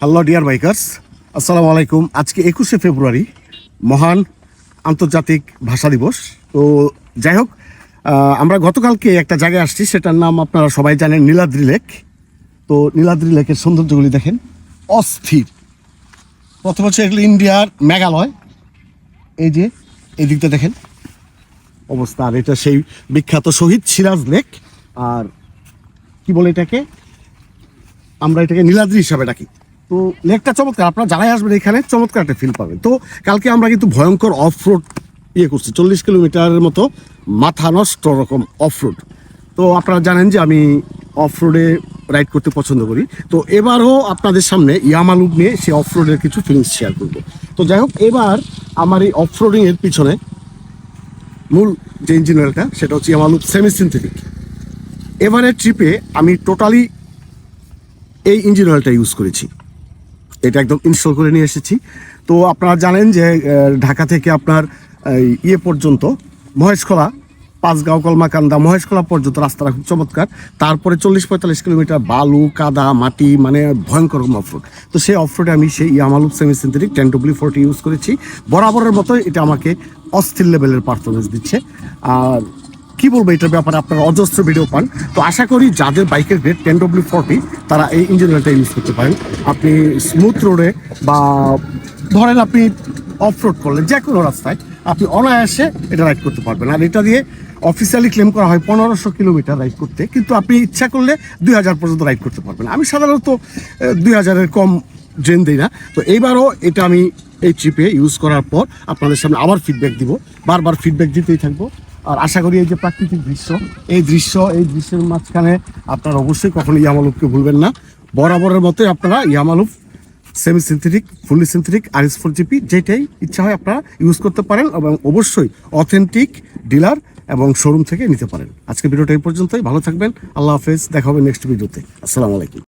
Hello dear bikers, আসসালামু আলাইকুম। আজকে 21শে ফেব্রুয়ারি, মহান আন্তর্জাতিক ভাষা দিবস। তো যাই হোক, আমরা গতকালকে একটা জায়গায় আসছি, সেটার নাম আপনারা সবাই জানেন, নীলাদ্রি লেক। তো নীলাদ্রি লেকের সৌন্দর্যগুলি দেখেন, অস্থির। প্রথম হচ্ছে এগুলো ইন্ডিয়ার মেঘালয়। এই যে এই দিকটা দেখেন অবস্থা। আর এটা সেই বিখ্যাত শহীদ সিরাজ লেক। আর কি বলে এটাকে, আমরা এটাকে নীলাদ্রি হিসাবে ডাকি। তো লেকটা চমৎকার, আপনারা যারাই আসবেন এখানে চমৎকার একটা ফিল পাবেন। তো কালকে আমরা কিন্তু ভয়ঙ্কর অফ রোড করছি, 40 কিলোমিটারের মতো মাথা নষ্ট রকম অফ রোড। তো আপনারা জানেন যে আমি অফ রোডে রাইড করতে পছন্দ করি। তো এবারও আপনাদের সামনে ইয়ামালুপ নিয়ে সেই অফ রোডের কিছু ফিলিংস শেয়ার করবো। তো যাই হোক, এবার আমার এই অফ রোডিংয়ের পিছনে মূল যে ইঞ্জিন অয়েলটা, সেটা হচ্ছে ইয়ামালুপ সেমি সিনথেটিক। এবারের ট্রিপে আমি টোটালি এই ইঞ্জিন অয়েলটা ইউজ করেছি, এটা একদম ইনস্টল করে নিয়ে এসেছি। তো আপনারা জানেন যে ঢাকা থেকে আপনার পর্যন্ত মহেশখোলা, পাঁচগাঁও, কলমাকান্দা, মহেশখোলা পর্যন্ত রাস্তাটা খুব চমৎকার। তারপরে 40-45 কিলোমিটার বালু, কাদা, মাটি, মানে ভয়ঙ্কর অফরোড। তো সেই অফরোডে আমি সেই ইয়ামালুপ সেমি সিনথেটিক 10W40 ইউজ করেছি। বরাবরের মতো এটা আমাকে অস্থির লেভেলের পারফরমেন্স দিচ্ছে। আর কি বলবো এটার ব্যাপারে, আপনারা অজস্র ভিডিও পান। তো আশা করি যাদের বাইকের গ্রেড 10W40 তারা এই ইঞ্জিন অয়েলটা ইউজ করতে পারেন। আপনি স্মুথ রোডে বা ধরেন আপনি অফ রোড করলেন, যে কোনো রাস্তায় আপনি অনায়াসে এটা রাইড করতে পারবেন। আর এটা দিয়ে অফিসিয়ালি ক্লেম করা হয় 1500 কিলোমিটার রাইড করতে, কিন্তু আপনি ইচ্ছা করলে 2000 পর্যন্ত রাইড করতে পারবেন। আমি সাধারণত 2000-এর কম ড্রেন দিই না। তো এইবারও এটা আমি এই ট্রিপে ইউজ করার পর আপনাদের সামনে আবার ফিডব্যাক দিব, বারবার ফিডব্যাক দিতেই থাকবো। আর আশা করি এই যে প্রাকৃতিক দৃশ্য, এই দৃশ্যের মাঝখানে আপনারা অবশ্যই কখনো ইয়ামালুপকে ভুলবেন না। বরাবরের মতোই আপনারা ইয়ামালুপ semi synthetic, fully synthetic, RS4GP যেটাই ইচ্ছা হয় আপনারা ইউজ করতে পারেন, এবং অবশ্যই অথেন্টিক ডিলার এবং শোরুম থেকে নিতে পারেন। আজকে ভিডিওটা এই পর্যন্তই। ভালো থাকবেন, আল্লাহ হাফেজ, দেখা হবে নেক্সট ভিডিওতে। আসসালামু আলাইকুম।